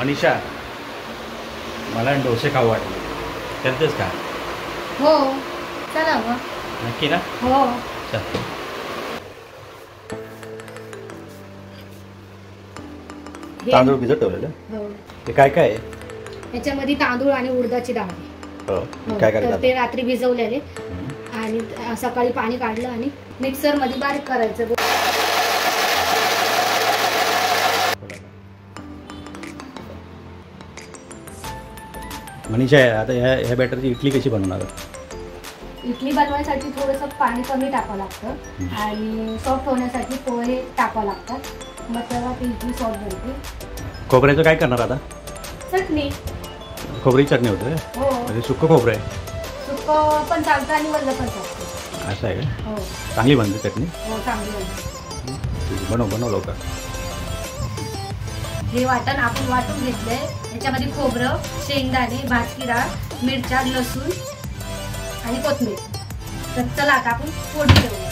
मनीषा, मला डोसे खाऊ वाटले, करतेस का? हो चला मग. नक्की ना? हो. चल. तांदूळ भिजत ठेवलेलं. हो. ते काय काय आहे? याच्यामध्ये तांदूळ आणि उडदाची डाळ आहे. हो. काय करायचं? ते रात्री भिजवलेले आणि सकाळी पाणी काढलं आणि मिक्सर मध्ये बारीक करायचं. मनीषा, आता ह्या बॅटरची इडली कशी बनवणार? इडली बनवायसाठी थोडंसं पाणी कमी टाकावं लागतं आणि सॉफ्ट होण्यासाठी पोहे टाकावं लागतात. मग तेव्हा ती इडली सॉफ्ट बनते. खोबऱ्याचं काय करणार आता? चटणी. खोबरी चटणी होते? हो. म्हणजे सुक्क खोबरं आहे? सुक्क पण चालतं आणि वल्ल पण चालतं. असं आहे का? हो. चांगली बनते चटणी? हो चांगली बनते. बनव लवकर. हे वाटण आपण वाटून घेतलंय. याच्यामध्ये खोबरं, शेंगदाणे, भाजकी डाळ, मिरच्या, लसूण आणि कोथिंबीर. तर चला आता आपण फोडणी देऊया.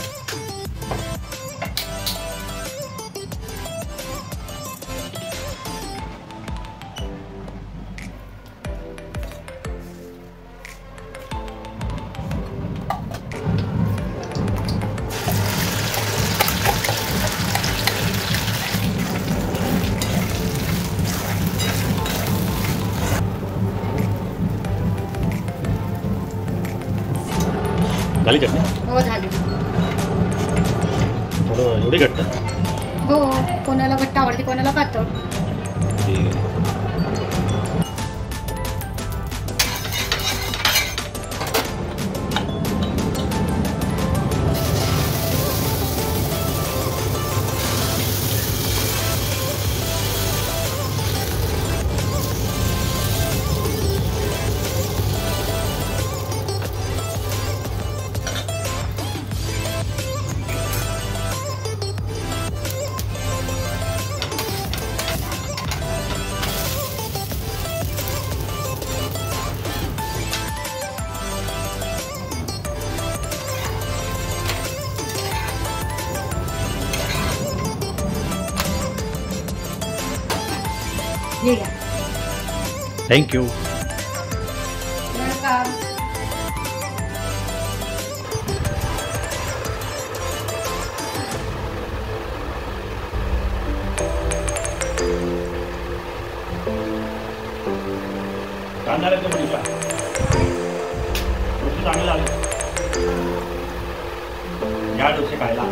झाली चटणी? हो झाली. थोडं एवढी घट्ट? हो, कोणाला घट्ट आवडते कोणाला पातळ. ठीक आहे. थँक्यू. कांदा लागतो मनीषा. चांगलं झालं. या डोसे खायला.